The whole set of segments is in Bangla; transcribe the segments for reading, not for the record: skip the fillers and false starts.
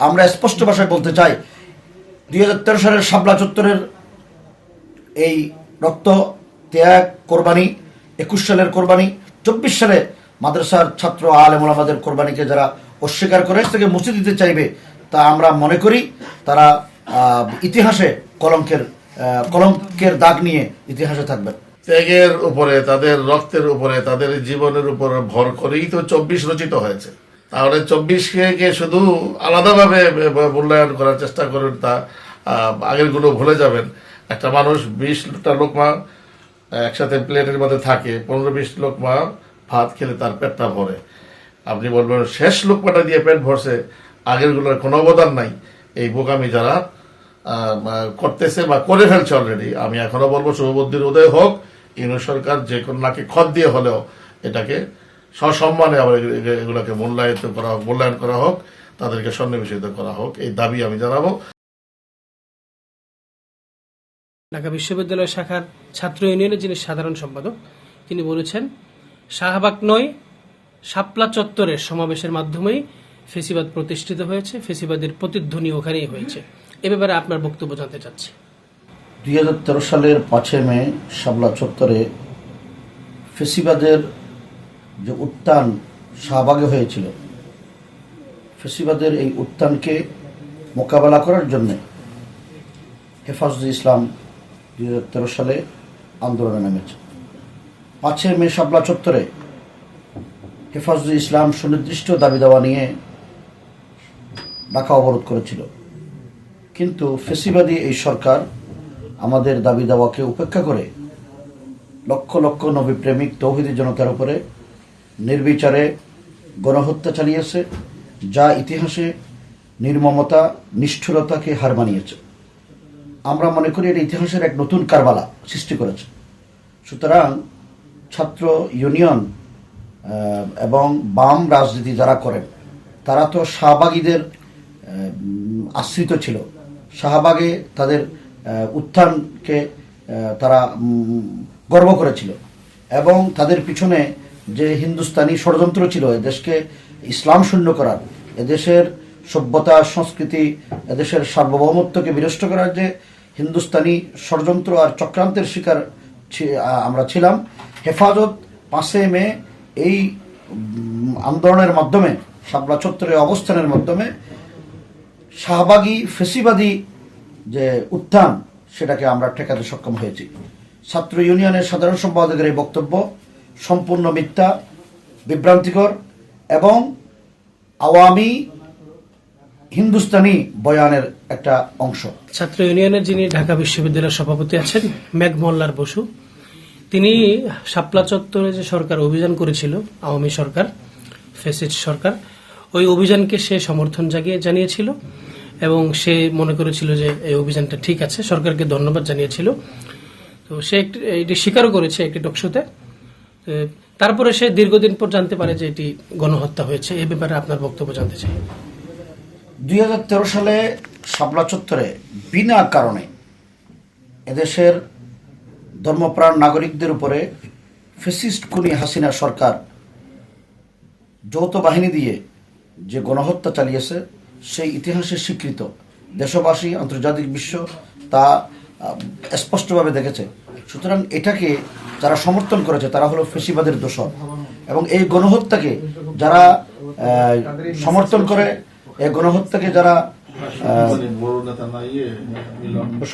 আমরা স্পষ্ট ভাষায় বলতে চাই 2013 সালের শাপলা চত্বরের এই রক্ত ত্যাগ কোরবানি, 21 সালের কোরবানি, 24 সালে মাদ্রাসার ছাত্র আলেম ওলামাদের কোরবানিকে যারা অস্বীকার করে থেকে মুছে দিতে চাইবে, তা আমরা মনে করি তারা ইতিহাসে কলঙ্কের দাগ নিয়ে ইতিহাসে থাকবে। ত্যাগের উপরে, তাদের রক্তের উপরে, তাদের জীবনের উপর ভর করেই তো 24 রচিত হয়েছে। তাহলে 24কে শুধু আলাদাভাবে মূল্যায়ন করার চেষ্টা করবেন, তা আগেরগুলো ভুলে যাবেন। একটা মানুষ 20টা লোকমা একসাথে প্লেটের মধ্যে থাকে, 15-20 লোকমা ভাত খেলে তার পেটটা ভরে। আপনি বলবেন শেষ লোকমাটা দিয়ে পেট ভরছে, আগেরগুলোর কোনো অবদান নাই। এই বোকামি যারা করতেছে বা করে ফেলছে অলরেডি, আমি এখনো বলবো শুভবুদ্ধির উদয় হোক, ইউনিট সরকার যে কোনো নাকি খত দিয়ে হলেও এটাকে সসম্মানে আবার এগুলোকে মূল্যায়ন করা হোক, তাদেরকে সন্নিবেশিত করা হোক, এই দাবি আমি জানাবো। ঢাকা বিশ্ববিদ্যালয় শাখার ছাত্র ইউনিয়নের যিনি সাধারণ সম্পাদক, তিনি বলেছেন শাহবাগ নয়, শাপলা চত্বরের সমাবেশের মাধ্যমেই ফেসিবাদ প্রতিষ্ঠিত হয়েছে, ফেসিবাদের প্রতিধ্বনি ওখানেই হয়েছে। এ ব্যাপারে আপনার বক্তব্য জানতে চাচ্ছি। 2013 সালের 5 মে শাপলা চত্বরে ফেসিবাদের যে উত্থান শাহবাগে হয়েছিল, ফেসিবাদের এই উত্থানকে মোকাবেলা করার জন্য হেফাজতে ইসলাম 2013 সালে আন্দোলনে নেমেছে। 5 মে শাপলা চত্বরে হেফাজতে ইসলাম সুনির্দিষ্ট দাবি দাওয়া নিয়ে ঢাকা অবরোধ করেছিল, কিন্তু ফেসিবাদী এই সরকার আমাদের দাবি দাওয়াকে উপেক্ষা করে লক্ষ লক্ষ নবী প্রেমিক তৌহিদি জনতার উপরে নির্বিচারে গণহত্যা চালিয়েছে, যা ইতিহাসে নির্মমতা, নিষ্ঠুরতাকে হার মানিয়েছে। আমরা মনে করি এটা ইতিহাসের এক নতুন কারবালা সৃষ্টি করেছে। সুতরাং ছাত্র ইউনিয়ন এবং বাম রাজনীতি যারা করেন, তারা তো শাহবাগীদের আশ্রিত ছিল। শাহবাগে তাদের উত্থানকে তারা গর্ব করেছিল এবং তাদের পিছনে যে হিন্দুস্তানি ষড়যন্ত্র ছিল এদেশকে ইসলাম শূন্য করার, এদেশের সভ্যতা, সংস্কৃতি, এদেশের সার্বভৌমত্বকে বিনষ্ট করার যে হিন্দুস্তানি ষড়যন্ত্র আর চক্রান্তের শিকার আমরা ছিলাম। হেফাজত 5 মে এই আন্দোলনের মাধ্যমে, শাপলা চত্বরে অবস্থানের মাধ্যমে শাহবাগী ফেসিবাদী যে উত্থান, সেটাকে আমরা ঠেকাতে সক্ষম হয়েছি। ছাত্র ইউনিয়নের সাধারণ সম্পাদকের এই বক্তব্য সম্পূর্ণ মিথ্যা, বিভ্রান্তিকর এবং আওয়ামী হিন্দুস্তানি বয়ানের একটা অংশ। ছাত্র ইউনিয়নের যিনি ঢাকা বিশ্ববিদ্যালয়ের সভাপতি আছেন মেঘমল্লার বসু, তিনি শাপলা চত্বরে যে সরকার অভিযান করেছিল, আওয়ামী সরকার, ফ্যাসিস্ট সরকার, ওই অভিযানকে সে সমর্থন জানিয়েছিল এবং সে মনে করেছিল যে এই অভিযানটা ঠিক আছে, সরকারকে ধন্যবাদ জানিয়েছিল। তো সে এটি স্বীকারও করেছে একটি টকশোতে। তারপরে সে দীর্ঘদিন পর জানতে পারে যে এটি গণহত্যা হয়েছে। এ ব্যাপারে আপনার বক্তব্য জানতে চাই। 2013 সালে শাপলা চত্বরে বিনা কারণে এদেশের ধর্মপ্রাণ নাগরিকদের উপরে ফ্যাসিস্ট খুনি হাসিনা সরকার যৌথ বাহিনী দিয়ে যে গণহত্যা চালিয়েছে, সেই ইতিহাসে স্বীকৃত। দেশবাসী, আন্তর্জাতিক বিশ্ব তা স্পষ্টভাবে দেখেছে। সুতরাং এটাকে যারা সমর্থন করেছে তারা হলো ফেসিবাদের দোষর, এবং এই গণহত্যাকে যারা সমর্থন করে, এই গণহত্যাকে যারা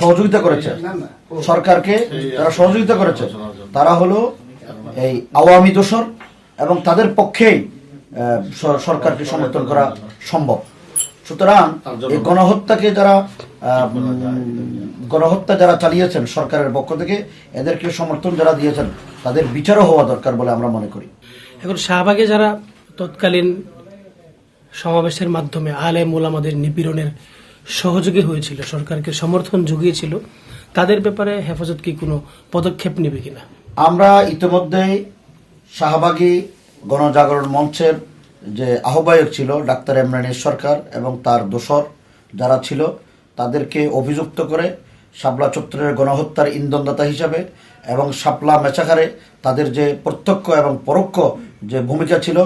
সহযোগিতা করেছে, সরকারকে যারা সহযোগিতা করেছে, তারা হলো এই আওয়ামী দোষর, এবং তাদের পক্ষেই সরকারকে সমর্থন করা সম্ভব। সুতরাং এই গণহত্যা যারা চালিয়েছেন সরকারের পক্ষ থেকে, এদেরকে সমর্থন যারা দিয়েছেন তাদের বিচারও হওয়া দরকার বলে আমরা মনে করি। এখন শাহবাগে যারা তৎকালীন সমাবেশের মাধ্যমে আলেম ওলামাদের নিপীড়নের সহযোগী হয়েছিল, সরকারকে সমর্থন জুগিয়েছিল, তাদের ব্যাপারে হেফাজত কি কোনো পদক্ষেপ নেবে কিনা? আমরা ইতিমধ্যেই শাহবাগী গণজাগরণ মঞ্চের যে আহ্বায়ক ছিল ডাক্তার ইমরান সরকার এবং তার দোসর যারা ছিল, তাদেরকে অভিযুক্ত করে শাপলা চত্বরের গণহত্যার ইন্ধনদাতা হিসাবে এবং শাপলা মেচাকারে তাদের যে প্রত্যক্ষ এবং পরোক্ষ যে ভূমিকা ছিল,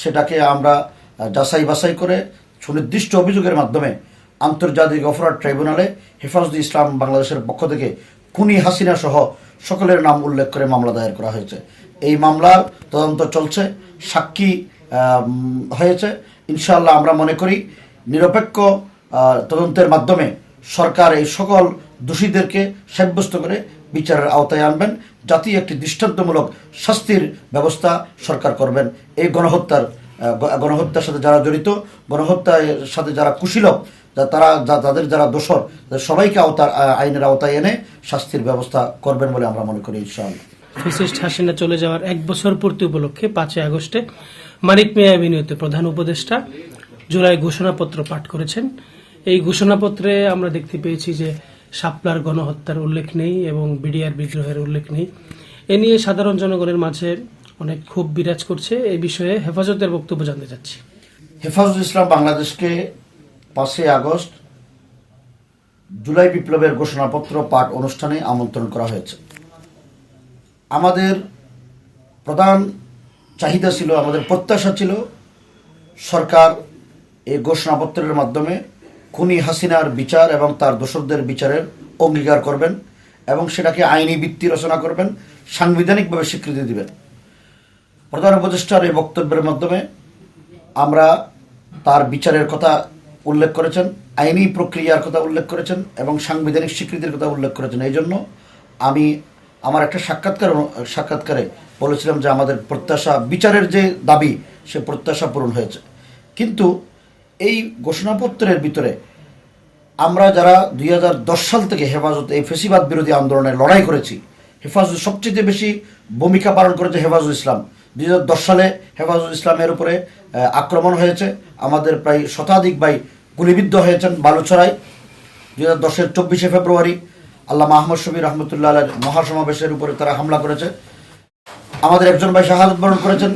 সেটাকে আমরা যাচাই বাছাই করে সুনির্দিষ্ট অভিযোগের মাধ্যমে আন্তর্জাতিক অপরাধ ট্রাইব্যুনালে হেফাজতে ইসলাম বাংলাদেশের পক্ষ থেকে খুনি হাসিনা সহ সকলের নাম উল্লেখ করে মামলা দায়ের করা হয়েছে। এই মামলার তদন্ত চলছে, সাক্ষী হয়েছে। ইনশাআল্লাহ আমরা মনে করি নিরপেক্ষ তদন্তের মাধ্যমে সরকার এই সকল দোষীদেরকে সাব্যস্ত করে বিচারের আওতায় আনবেন, জাতীয় একটি দৃষ্টান্তমূলক শাস্তির ব্যবস্থা সরকার করবেন। এই গণহত্যার সাথে যারা জড়িত, গণহত্যার সাথে যারা কুশীলভ, তাদের যারা দোষর, সবাইকে আইনের আওতায় এনে শাস্তির ব্যবস্থা করবেন বলে আমরা মনে করি ইনশাআল্লাহ। ফ্যাসিস্ট হাসিনা চলে যাওয়ার 1 বছর পূর্তি উপলক্ষে 5 আগস্টে মানিক মিয়া অ্যাভিনিউতে প্রধান উপদেষ্টা জুলাই ঘোষণাপত্র পাঠ করেছেন। এই ঘোষণাপত্রে আমরা দেখতে পেয়েছি যে শাপলার গণহত্যার উল্লেখ নেই এবং বিডিআর বিদ্রোহের উল্লেখ নেই। এ নিয়ে সাধারণ জনগণের মাঝে অনেক ক্ষোভ বিরাজ করছে। এই বিষয়ে হেফাজতের বক্তব্য জানতে চাচ্ছি। হেফাজতে ইসলাম বাংলাদেশকে 5 আগস্ট জুলাই বিপ্লবের ঘোষণাপত্র পাঠ অনুষ্ঠানে আমন্ত্রণ করা হয়েছে। আমাদের প্রধান চাহিদা ছিল, আমাদের প্রত্যাশা ছিল সরকার এই ঘোষণাপত্রের মাধ্যমে খুনি হাসিনার বিচার এবং তার দোষরদের বিচারের অঙ্গীকার করবেন এবং সেটাকে আইনি ভিত্তি রচনা করবেন, সাংবিধানিকভাবে স্বীকৃতি দিবেন। প্রধান উপদেষ্টার এই বক্তব্যের মাধ্যমে আমরা তার বিচারের কথা উল্লেখ করেছেন, আইনি প্রক্রিয়ার কথা উল্লেখ করেছেন এবং সাংবিধানিক স্বীকৃতির কথা উল্লেখ করেছেন। এই জন্য আমি আমার একটা সাক্ষাৎকারে বলেছিলাম যে আমাদের প্রত্যাশা, বিচারের যে দাবি, সে প্রত্যাশা পূরণ হয়েছে। কিন্তু এই ঘোষণাপত্রের ভিতরে আমরা যারা 2010 সাল থেকে হেফাজত এই ফেসিবাদ বিরোধী আন্দোলনে লড়াই করেছি, হেফাজত সবচেয়ে বেশি ভূমিকা পালন করেছে হেফাজত ইসলাম। 2010 সালে হেফাজত ইসলামের উপরে আক্রমণ হয়েছে, আমাদের প্রায় শতাধিক ভাই গুলিবিদ্ধ হয়েছেন বালুছড়ায়। 2010-এর 24শে ফেব্রুয়ারি আল্লামা আহমদ শফি রহমতুল্লাহ আলাইহির মহাসমাবেশের উপরে তারা হামলা করেছে। আমাদের একজন ভাই শাহাদত বরণ করেছেন।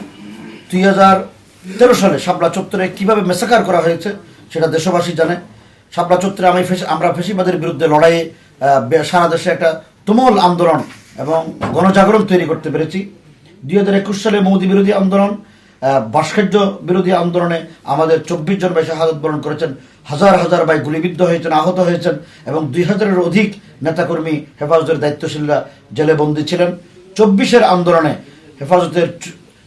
2013 সালে শাপলা চত্বরে কিভাবে মেসাকার করা হয়েছে সেটা দেশবাসী জানে। শাপলা চত্বরে আমরা ফেসিবাদের বিরুদ্ধে লড়াইয়ে সারা দেশে একটা তুমুল আন্দোলন এবং গণজাগরণ তৈরি করতে পেরেছি। 2021 সালে মোদি বিরোধী আন্দোলন, ভাস্কর্য বিরোধী আন্দোলনে আমাদের 24 জন ভাই শাহাদত বরণ করেছেন, হাজার হাজার ভাই গুলিবিদ্ধ হয়েছেন, আহত হয়েছেন এবং 2000-এর অধিক নেতাকর্মী হেফাজতের দায়িত্বশীলরা জেলে বন্দী ছিলেন। 24-এর আন্দোলনে হেফাজতের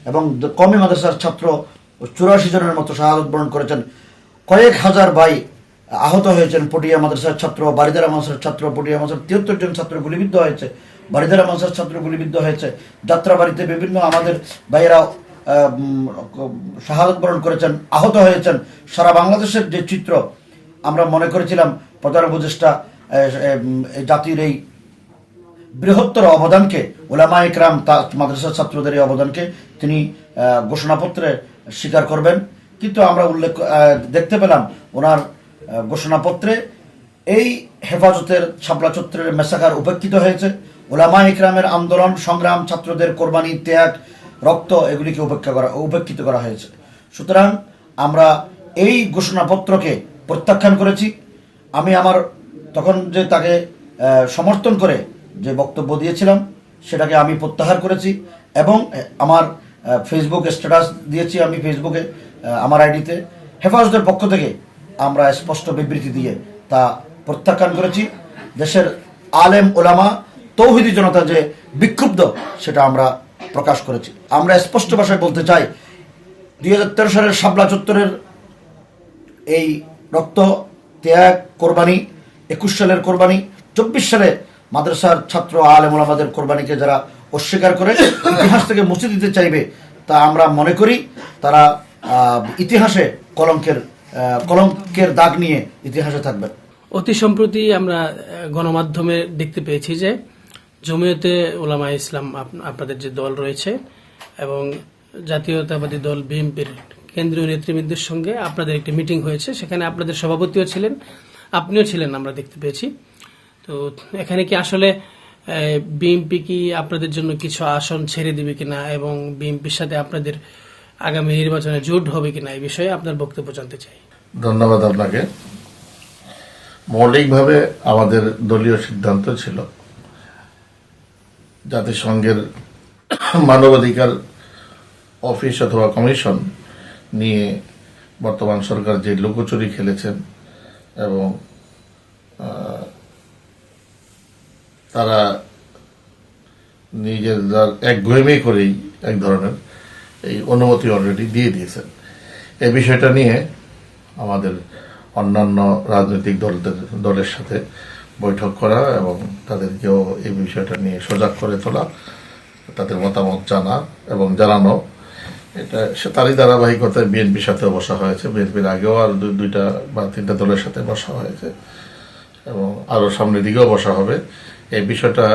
এবং কওমি মাদ্রাসার ছাত্র 84 জনের মতো শাহাদত বরণ করেছেন, কয়েক হাজার ভাই আহত হয়েছেন। পটিয়া মাদ্রাসার ছাত্র, বারিধারা মাদ্রাসার ছাত্র, পটিয়া মাদ্রাসার 73 জন ছাত্র গুলিবিদ্ধ হয়েছে, বারিধারা মাদ্রাসার ছাত্র গুলিবিদ্ধ হয়েছে। যাত্রাবাড়িতে বিভিন্ন আমাদের ভাইয়েরা শাহাদত বরণ করেছেন, আহত হয়েছেন। সারা বাংলাদেশের যে চিত্র, আমরা মনে করেছিলাম প্রধান উপদেষ্টা জাতির এই বৃহত্তর অবদানকে, উলামা ইকরাম মাদ্রাসা ছাত্রদের এই অবদানকে তিনি ঘোষণাপত্রে স্বীকার করবেন। কিন্তু আমরা দেখতে পেলাম ওনার ঘোষণাপত্রে এই হেফাজতের শাপলা চত্বরের মেসাকার উপেক্ষিত হয়েছে। উলামা ইকরামের আন্দোলন সংগ্রাম, ছাত্রদের কোরবানি, ত্যাগ, রক্ত, এগুলিকে উপেক্ষিত করা হয়েছে। সুতরাং আমরা এই ঘোষণাপত্রকে প্রত্যাখ্যান করেছি। আমি আমার তখন যে তাকে সমর্থন করে যে বক্তব্য দিয়েছিলাম সেটাকে আমি প্রত্যাহার করেছি এবং আমার ফেসবুক স্ট্যাটাস দিয়েছি। আমি ফেসবুকে আমার আইডিতে হেফাজতের পক্ষ থেকে আমরা স্পষ্ট বিবৃতি দিয়ে তা প্রত্যাখ্যান করেছি। দেশের আলেম ওলামা তৌহিদি জনতা যে বিক্ষুব্ধ সেটা আমরা প্রকাশ করেছি। আমরা স্পষ্ট ভাষায় বলতে চাই, 2013 সালের শাপলা চত্বরের এই রক্ত, ত্যাগ, কোরবানি, 21 সালের কোরবানি, 24 সালে মাদ্রাসার ছাত্র আলেম ওলামাদের কোরবানিকে যারা অস্বীকার করে ইতিহাস থেকে মুছে দিতে চাইবে, তা আমরা মনে করি তারা ইতিহাসে কলঙ্কের দাগ নিয়ে ইতিহাসে থাকবে। অতি সম্প্রতি আমরা গণমাধ্যমে দেখতে পেয়েছি যে জমিয়তে উলামা ইসলাম, আপনাদের যে দল রয়েছে, এবং জাতীয়তাবাদী দল বিএনপির কেন্দ্রীয় নেতৃবৃন্দের সঙ্গে আপনাদের একটি মিটিং হয়েছে। সেখানে আপনাদের সভাপতিও ছিলেন, আপনিও ছিলেন, আমরা দেখতে পেয়েছি। তো এখানে কি আসলে বিএনপি কি আপনাদের জন্য কিছু আসন ছেড়ে দিবে কিনা এবং বিএনপির সাথে আপনাদের আগামী নির্বাচনে জোট হবে কিনা, এই বিষয়ে আপনার বক্তব্য জানতে চাই। ধন্যবাদ আপনাকে। মৌলিকভাবে আমাদের দলীয় সিদ্ধান্ত ছিল জাতিসংঘের মানবাধিকার অফিস অথবা কমিশন নিয়ে বর্তমান সরকার যে লুকোচুরি খেলেছেন এবং তারা নিজের একগুঁয়েমি করেই এক ধরনের এই অনুমতি অলরেডি দিয়ে দিয়েছেন। এই বিষয়টা নিয়ে আমাদের অন্যান্য রাজনৈতিক দলের সাথে বৈঠক করা এবং তাদেরকেও এই বিষয়টা নিয়ে সজাগ করে তোলা, তাদের মতামত জানা এবং জানানো, এটা তারই ধারাবাহিকতায় বিএনপির সাথেও বসা হয়েছে। বিএনপির আগেও আর দুইটা বা তিনটা দলের সাথে বসা হয়েছে এবং আরও সামনের দিকেও বসা হবে। এই বিষয়টা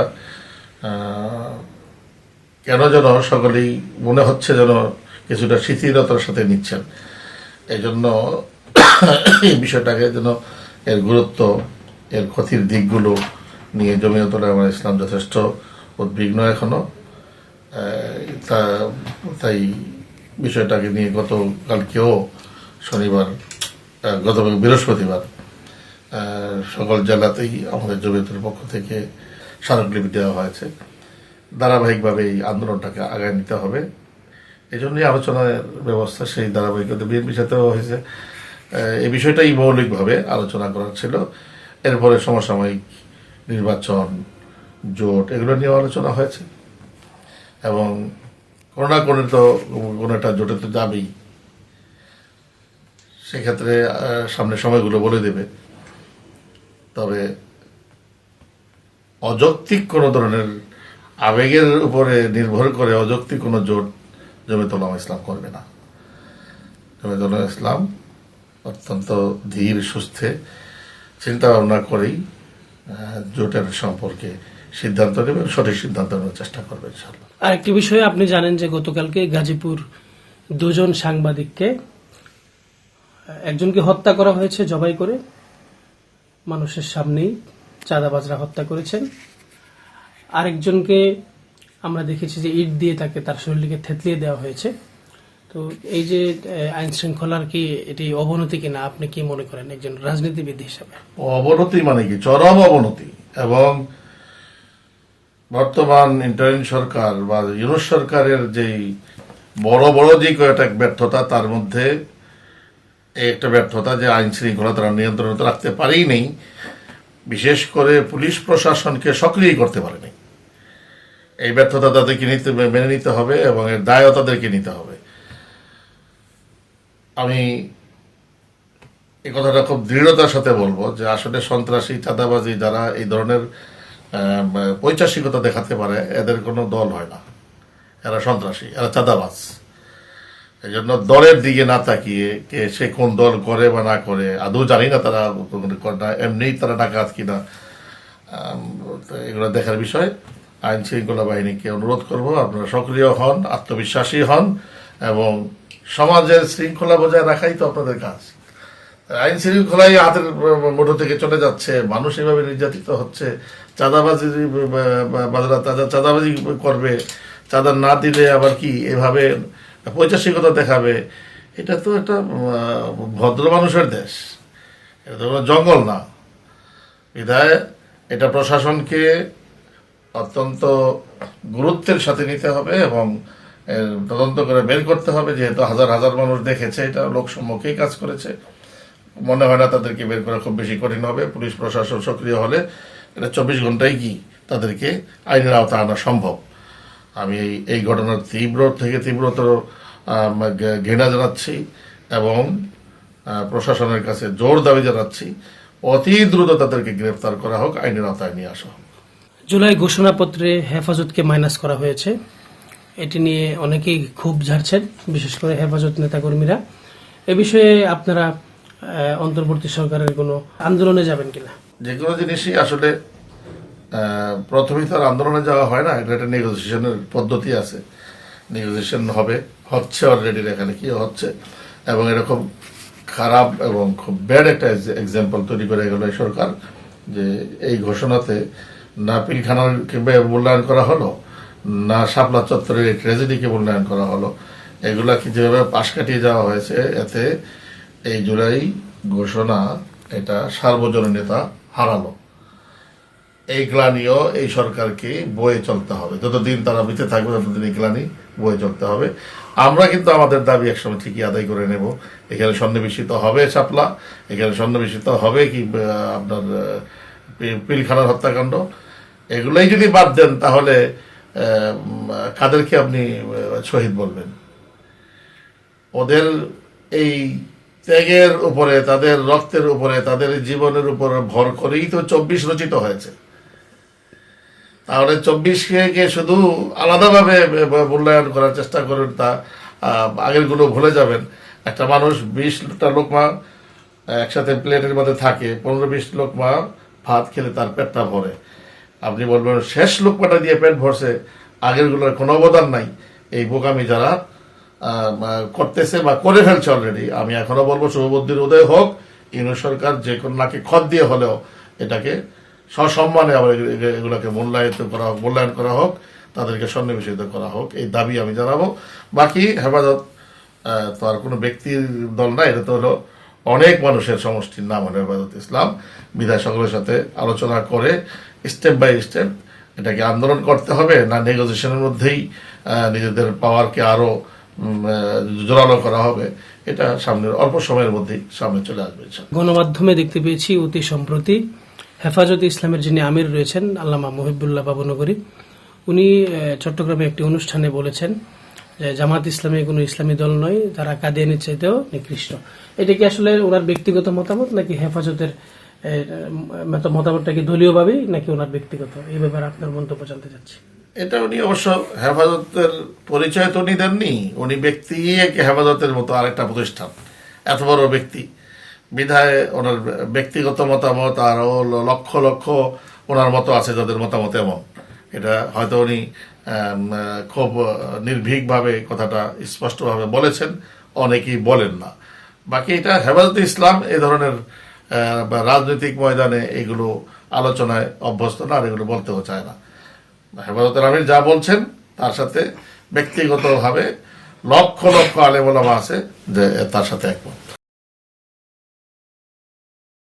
কেন যেন সকলেই মনে হচ্ছে যেন কিছুটা শিথিলতার সাথে নিচ্ছেন। এই জন্য এই বিষয়টাকে যেন এর গুরুত্ব, এর ক্ষতির দিকগুলো নিয়ে জমিয়তুল উলামা ইসলাম যথেষ্ট উদ্বিগ্ন এখনো। তাই বিষয়টাকে নিয়ে গতকালকেও গত বৃহস্পতিবার সকল জেলাতেই আমাদের জমিয়তের পক্ষ থেকে স্মারকলিপি দেওয়া হয়েছে। ধারাবাহিকভাবে এই আন্দোলনটাকে আগায় নিতে হবে, এই জন্যই আলোচনার ব্যবস্থা সেই ধারাবাহিকতা বিএনপির সাথেও হয়েছে। এই বিষয়টাই মৌলিকভাবে আলোচনা করার ছিল। এরপরে সমসাময়িক নির্বাচন, জোট, এগুলো নিয়েও আলোচনা হয়েছে এবং কোনো না কোনো একটা জোটে তো যাবেই। সেক্ষেত্রে সামনে সময়গুলো বলে দেবে। তবে অযৌক্তিক কোনো ধরনের আবেগের উপরে নির্ভর করে অযৌক্তিক কোনো জোট জমিয়তুল উলামা ইসলাম করবে না। জমিয়তুল উলামা ইসলাম অত্যন্ত ধীর সুস্থে চিন্তা ভাবনা করেই জোটের সম্পর্কে সিদ্ধান্ত নেবে, সঠিক সিদ্ধান্ত নেওয়ার চেষ্টা করবে ইনশাআল্লাহ। আরেকটি বিষয়ে আপনি জানেন যে গতকালকে গাজীপুর দুজন সাংবাদিককে, একজনকে হত্যা করা হয়েছে জবাই করে, মানুষের সামনেই চাঁদাবাজরা হত্যা করেছেন। আরেকজনকে আমরা দেখেছি যে ইট দিয়ে তার শরীরকে থেতলিয়ে দেওয়া হয়েছে। তো এই যে আইন শৃঙ্খলার কি এটি অবনতি কিনা আপনি কি মনে করেন একজন রাজনীতিবিদ হিসাবে? অবনতি মানে কি? চরম অবনতি। এবং বর্তমান ইন্টারিম সরকার বা ইউনূস সরকারের যেই বড় বড় যে কয়েকটা ব্যর্থতা, তার মধ্যে একটা ব্যর্থতা যে আইন শৃঙ্খলা তারা নিয়ন্ত্রণে রাখতে পারেই নেই, বিশেষ করে পুলিশ প্রশাসনকে সক্রিয় করতে পারেনি। এই ব্যর্থতা তাদেরকে মেনে নিতে হবে এবং এর দায়ও তাদেরকে নিতে হবে। আমি এই কথাটা খুব দৃঢ়তার সাথে বলবো যে আসলে সন্ত্রাসী, চাঁদাবাজি যারা এই ধরনের পৈশাচিকতা দেখাতে পারে, এদের কোনো দল হয় না। এরা সন্ত্রাসী, এরা চাঁদাবাজ। এই জন্য দলের দিকে না তাকিয়ে কে সে কোন দল করে বা না করে, আদৌ জানি না তারা এমনিই তারা ডাকাত কিনা, এগুলো দেখার বিষয়। আইন শৃঙ্খলা বাহিনীকে অনুরোধ করব, আপনারা সক্রিয় হন, আত্মবিশ্বাসী হন এবং সমাজের শৃঙ্খলা বজায় রাখাই তো আপনাদের কাজ। আইন শৃঙ্খলাই হাতের মুঠো থেকে চলে যাচ্ছে, মানুষ এভাবে নির্যাতিত হচ্ছে, চাঁদাবাজি করবে, চাঁদা না দিলে আবার কি এভাবে পৈশাচিকতা দেখাবে। এটা তো একটা ভদ্র মানুষের দেশ, এটা তো কোনো জঙ্গল না। বিধায় এটা প্রশাসনকে অত্যন্ত গুরুত্বের সাথে নিতে হবে এবং তদন্ত করে বের করতে হবে। যেহেতু হাজার হাজার মানুষ দেখেছে, এটা লোক সম্মুখেই কাজ করেছে, মনে হয় না তাদেরকে বের করা খুব বেশি কঠিন হবে। পুলিশ প্রশাসন সক্রিয় হলে এটা 24 ঘন্টায় কি তাদেরকে আইনের আওতায় আনা সম্ভব। আমি এই ঘটনার তীব্র থেকে তীব্রতর ঘৃণা জানাচ্ছি এবং প্রশাসনের কাছে জোর দাবি জানাচ্ছি, অতি দ্রুত তাদেরকে গ্রেফতার করা হোক, আইনের আওতায় নিয়ে আসা হোক। জুলাই ঘোষণাপত্রে হেফাজতকে মাইনাস করা হয়েছে, এটি নিয়ে অনেকেই ক্ষোভ ঝাড়ছেন, বিশেষ করে হেফাজত নেতাকর্মীরা। এ বিষয়ে আপনারা অন্তর্বর্তী সরকারের কোনো আন্দোলনে যাবেন কিনা? যে কোনো জিনিসই আসলে প্রথমেই তো আর আন্দোলনে যাওয়া হয় না, এটা একটা নেগোসিয়েশনের পদ্ধতি আছে। নেগোসিয়েশন হবে, হচ্ছে অলরেডি, এখানে কি হচ্ছে। এবং এরকম খারাপ এবং খুব ব্যাড একটা এক্সাম্পল তৈরি করে গেল এই সরকার, যে এই ঘোষণাতে না পিলখানাকে মূল্যায়ন করা হলো, না শাপলা চত্বরের এই ট্র্যাজেডিকে মূল্যায়ন করা হলো। এগুলাকে যেভাবে পাশ কাটিয়ে যাওয়া হয়েছে, এতে এই জুলাই ঘোষণা এটা সার্বজনীনতা হারালো। এই গ্লানিও এই সরকারকে বয়ে চলতে হবে, যতদিন তারা বেঁচে থাকবে ততদিন এই গ্লানি বয়ে চলতে হবে। আমরা কিন্তু আমাদের দাবি একসময় ঠিকই আদায় করে নেব। এখানে সন্নিবেশিত হবে শাপলা, এখানে সন্নিবেশিত হবে কি আপনার পিলখানার হত্যাকাণ্ড। এগুলোই যদি বাদ দেন তাহলে কাদেরকে আপনি শহীদ বলবেন? ওদের এই ত্যাগের উপরে, তাদের রক্তের উপরে, তাদের জীবনের উপর ভর করেই তো 24 রচিত হয়েছে। তাহলে 24কে শুধু আলাদাভাবে মূল্যায়ন করার চেষ্টা করেন, তা আগের গুলো ভুলে যাবেন। একটা মানুষ 20টা লোকমা একসাথে প্লেটের মধ্যে থাকে, 15-20 লোকমা ভাত খেলে তার পেটটা ভরে। আপনি বলবেন শেষ লোকমাটা দিয়ে পেট ভরছে, আগের গুলোর কোনো অবদান নাই। এই বোকামি যারা করতেছে বা করে ফেলছে অলরেডি, আমি এখনো বলবো শুভবুদ্ধির উদয় হোক। ইউনিট সরকার যে কোনো নাকি খত দিয়ে হলেও এটাকে সসম্মানে আবার এগুলোকে মূল্যায়ন করা হোক, তাদেরকে সন্নিবেশিত করা হোক, এই দাবি আমি জানাবো। বাকি হেফাজত তো আর কোনো ব্যক্তির দল না, এটা তো হলো অনেক মানুষের সমষ্টির নাম হলো হেফাজত ইসলাম। বিধায় সকলের সাথে আলোচনা করে স্টেপ বাই স্টেপ এটাকে আন্দোলন করতে হবে, না নেগোসিয়েশনের মধ্যেই নিজেদের পাওয়ারকে আরো জোরালো করা হবে, এটা সামনের অল্প সময়ের মধ্যেই সামনে চলে আসবে। গণমাধ্যমে দেখতে পেয়েছি অতি সম্প্রতি হেফাজতে ইসলামের যিনি আমির রয়েছেন আল্লামা মুহিবুল্লাহ বাবুনগরী, উনি চট্টগ্রামে একটি অনুষ্ঠানে বলেছেন যে জামাত ইসলামী কোনো ইসলামী দল নয়, তারা কাদিয়ানির চাইতেও নিকৃষ্ট। এটা কি আসলে ওনার ব্যক্তিগত মতামত নাকি হেফাজতের মতামতটা কি দলীয়ভাবেই নাকি ওনার ব্যক্তিগত? এই ব্যাপারে আপনার মন্তব্য জানতে চাচ্ছি। এটা উনি অবশ্য হেফাজতের পরিচয় তো উনি দেননি, উনি ব্যক্তি হেফাজতের মতো আরেকটা প্রতিষ্ঠান, এত বড় ব্যক্তি বিধায় ওনার ব্যক্তিগত মতামত আর লক্ষ লক্ষ ওনার মতো আছে যাদের মতামত এমন। এটা হয়তো উনি খুব নির্ভীকভাবে কথাটা স্পষ্টভাবে বলেছেন, অনেকেই বলেন না। বাকি এটা হেফাজতে ইসলাম এই ধরনের রাজনৈতিক ময়দানে এগুলো আলোচনায় অভ্যস্ত না, আর এগুলো বলতেও চায় না। হেফাজতের আমির যা বলছেন তার সাথে ব্যক্তিগতভাবে লক্ষ লক্ষ আলেম ওলামা আছে যে তার সাথে একমত।